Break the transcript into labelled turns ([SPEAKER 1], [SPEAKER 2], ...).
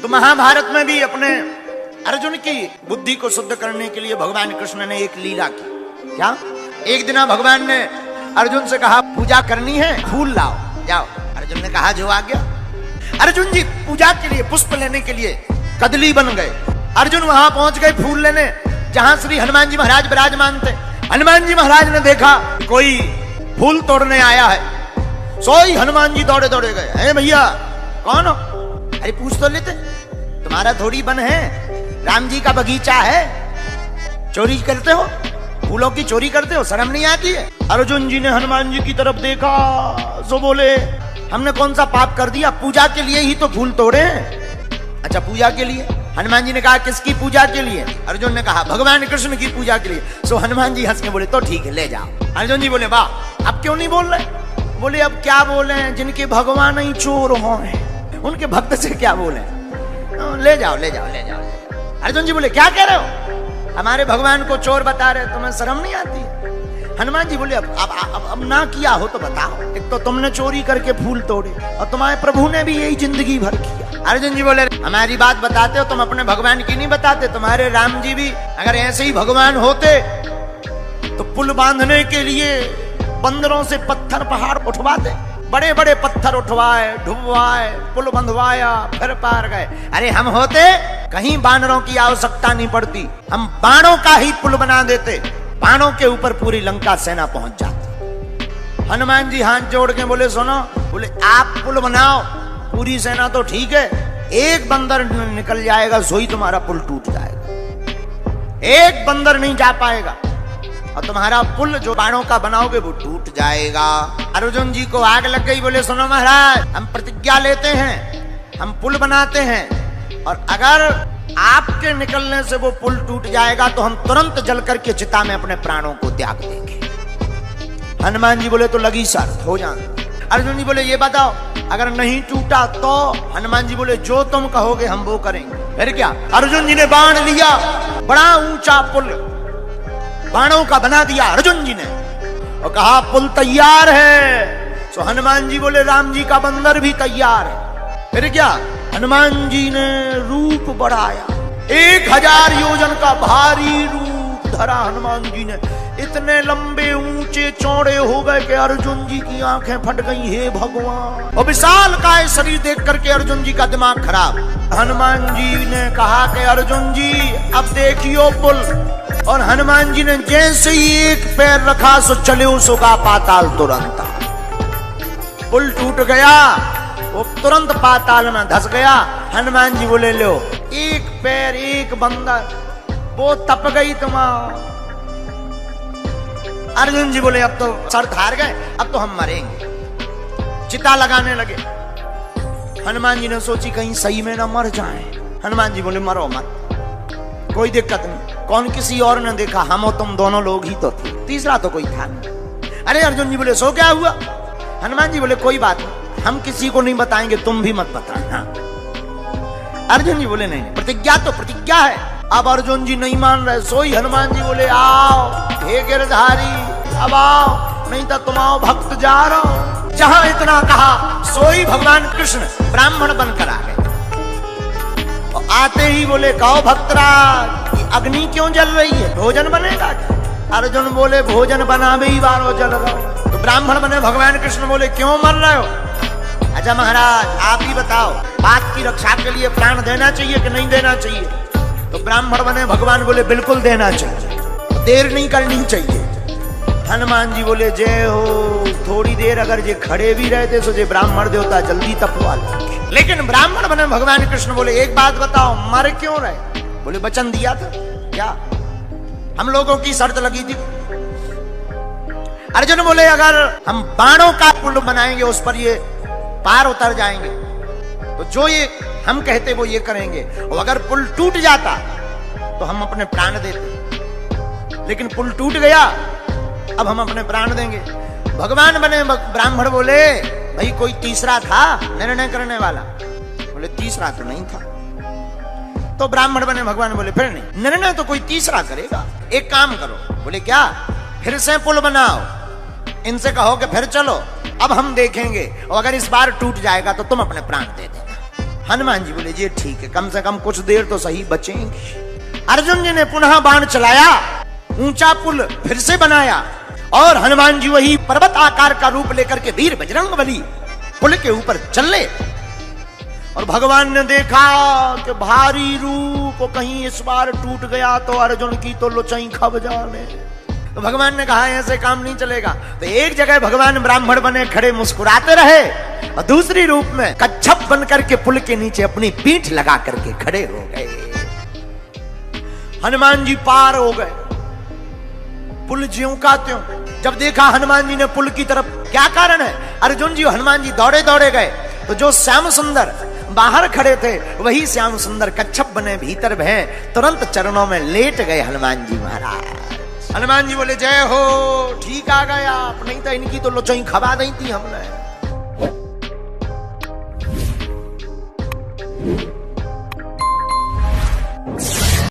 [SPEAKER 1] तो महाभारत में भी अपने अर्जुन की बुद्धि को शुद्ध करने के लिए भगवान कृष्ण ने एक लीला की। क्या? एक दिन भगवान ने अर्जुन से कहा पूजा करनी है, फूल लाओ, जाओ। अर्जुन ने कहा जो आ गया। अर्जुन जी पूजा के लिए पुष्प लेने के लिए कदली बन गए। अर्जुन वहां पहुंच गए फूल लेने जहां श्री हनुमान जी महाराज विराजमान थे। हनुमान जी महाराज ने देखा कोई फूल तोड़ने आया है। सोई हनुमान जी दौड़े दौड़े गए। है भैया कौन हो? अरे पूछ तो लेते, तुम्हारा थोड़ी बन है, राम जी का बगीचा है, चोरी करते हो, फूलों की चोरी करते हो, शर्म नहीं आती है? अर्जुन जी ने हनुमान जी की तरफ देखा तो बोले हमने कौन सा पाप कर दिया, पूजा के लिए ही तो फूल तोड़े हैं। अच्छा पूजा के लिए? हनुमान जी ने कहा किसकी पूजा के लिए? अर्जुन ने कहा भगवान कृष्ण की पूजा के लिए। सो हनुमान जी हंस के बोले तो ठीक है ले जाओ। अर्जुन जी बोले वाह अब क्यों नहीं बोल रहे? बोले अब क्या बोले, जिनके भगवान ही चोर हो उनके भक्त से क्या बोले, ले जाओ ले जाओ ले जाओ। अर्जुन जी बोले क्या कह रहे हो, हमारे भगवान को चोर बता रहे, तुम्हें शर्म नहीं आती? हनुमान जी बोले अब ना किया हो तो बताओ, एक तो तुमने चोरी करके फूल तोड़े और तुम्हारे प्रभु ने भी यही जिंदगी भर किया। अर्जुन जी बोले हमारी बात बताते हो, तुम अपने भगवान की नहीं बताते। तुम्हारे राम जी भी अगर ऐसे ही भगवान होते तो पुल बांधने के लिए बंदरों से पत्थर पहाड़ उठवाते, बड़े बड़े पत्थर उठवाए, ढुबवाए, पुल बंधवाया, फिर पार गए। अरे हम होते कहीं बानरों की आवश्यकता नहीं पड़ती, हम बाणों का ही पुल बना देते, बाणों के ऊपर पूरी लंका सेना पहुंच जाती। हनुमान जी हाथ जोड़ के बोले सुनो, बोले आप पुल बनाओ, पूरी सेना तो ठीक है, एक बंदर निकल जाएगा सोई तुम्हारा पुल टूट जाएगा, एक बंदर नहीं जा पाएगा और तुम्हारा पुल जो बाणों का बनाओगे वो टूट जाएगा। अर्जुन जी को आग लग गई। बोले सुनो महाराज हम प्रतिज्ञा लेते हैं, हम पुल बनाते हैं और अगर आपके निकलने से वो पुल टूट जाएगा तो हम तुरंत जल करके चिता में अपने प्राणों को त्याग देंगे। हनुमान जी बोले तो लगी शर्त, हो जाए। अर्जुन जी बोले ये बताओ अगर नहीं टूटा तो? हनुमान जी बोले जो तुम कहोगे हम वो करेंगे। फिर क्या? अर्जुन जी ने बाण लिया, बड़ा ऊंचा पुल बाणों का बना दिया अर्जुन जी ने और कहा पुल तैयार है। तो हनुमान जी बोले राम जी का बंदर भी तैयार है। फिर क्या? हनुमान जी ने रूप बढ़ाया, 1000 योजन का भारी रूप धरा हनुमान जी ने, इतने लंबे ऊंचे चौड़े हो गए कि अर्जुन जी की आंखें फट गई। हे भगवान! और विशाल काय शरीर देख करके अर्जुन जी का दिमाग खराब। हनुमान जी ने कहा कि अर्जुन जी अब देखियो पुल, और हनुमान जी ने जैसे ही एक पैर रखा सो चले उसका पाताल तुरंत। पुल टूट गया, वो तुरंत पाताल में धस गया। हनुमान जी बोले लो एक पैर एक बंदर, वो तप गई तुम्हारा। अर्जुन जी बोले अब तो शर्त हार गए, अब तो हम मरेंगे। चिता लगाने लगे। हनुमान जी ने सोची कहीं सही में ना मर जाए। हनुमान जी बोले मरो मत, कोई दिक्कत नहीं, कौन किसी और ने देखा, हम और तुम दोनों लोग ही तो थे, तीसरा तो कोई था नहीं। अरे अर्जुन जी बोले सो क्या हुआ? हनुमान जी बोले कोई बात नहीं, हम किसी को नहीं बताएंगे, तुम भी मत बताना। अर्जुन जी बोले नहीं, प्रतिज्ञा तो प्रतिज्ञा है। अब अर्जुन जी नहीं मान रहे। सोई हनुमान जी बोले आओ हे गिरधारी अब आओ, नहीं तो तुम आओ भक्त जा रहा हूं। जहां इतना कहा सोई भगवान कृष्ण ब्राह्मण बनकर आ गए। आते ही बोले कहो भक्तराज अग्नि क्यों जल रही है, भोजन बनेगा क्या? अर्जुन बोले भोजन बना भी बारो जल रहा हो। तो ब्राह्मण बने भगवान कृष्ण बोले क्यों मर रहे हो? अच्छा महाराज आप ही बताओ, बात की रक्षा के लिए प्राण देना चाहिए कि नहीं देना चाहिए? तो ब्राह्मण बने भगवान बोले बिल्कुल देना चाहिए, देर नहीं करनी चाहिए। हनुमान जी बोले जय हो, थोड़ी देर अगर ये खड़े भी रहते तो ये ब्राह्मण देवता जल्दी तपवा लेंगे। लेकिन ब्राह्मण बने भगवान कृष्ण बोले एक बात बताओ मर क्यों रहे? बोले वचन दिया था क्या, हम लोगों की शर्त लगी थी। अर्जुन बोले अगर हम बाणों का पुल बनाएंगे उस पर ये पार उतर जाएंगे तो जो ये हम कहते वो ये करेंगे, और अगर पुल टूट जाता तो हम अपने प्राण देते, लेकिन पुल टूट गया अब हम अपने प्राण देंगे। भगवान बने ब्राह्मण बोले भाई कोई तीसरा था निर्णय करने वाला? बोले तीसरा तो नहीं था। तो ब्राह्मण बने भगवान बोले फिर नहीं, निर्णय तो कोई तीसरा करेगा, एक काम करो। बोले क्या? फिर से पुल बनाओ, इनसे कहो कि फिर चलो, अब हम देखेंगे, और अगर इस बार टूट जाएगा तो तुम अपने प्राण दे देना। हनुमान जी बोले जी ठीक है, कम से कम कुछ देर तो सही बचेंगे। अर्जुन जी ने पुनः बाण चलाया, ऊंचा पुल फिर से बनाया और हनुमान जी वही पर्वत आकार का रूप लेकर के वीर बजरंगबली पुल के ऊपर चले। और भगवान ने देखा कि भारी रूप कहीं इस बार टूट गया तो अर्जुन की तो लोचई खब जाने। तो भगवान ने कहा ऐसे काम नहीं चलेगा। तो एक जगह भगवान ब्राह्मण बने खड़े मुस्कुराते रहे और दूसरी रूप में कच्छप बन करके पुल के नीचे अपनी पीठ लगा करके खड़े हो गए। हनुमान जी पार हो गए, पुल ज्यों का त्यों। जब देखा हनुमान जी ने पुल की तरफ, क्या कारण है, अर्जुन जी हनुमान जी दौड़े दौड़े गए तो जो श्याम सुंदर बाहर खड़े थे वही श्याम सुंदर कच्छप बने भीतर भय तुरंत चरणों में लेट गए हनुमान जी महाराज। हनुमान जी बोले जय हो, ठीक आ गया, नहीं तो इनकी तो लोचई खबा दी थी हमने।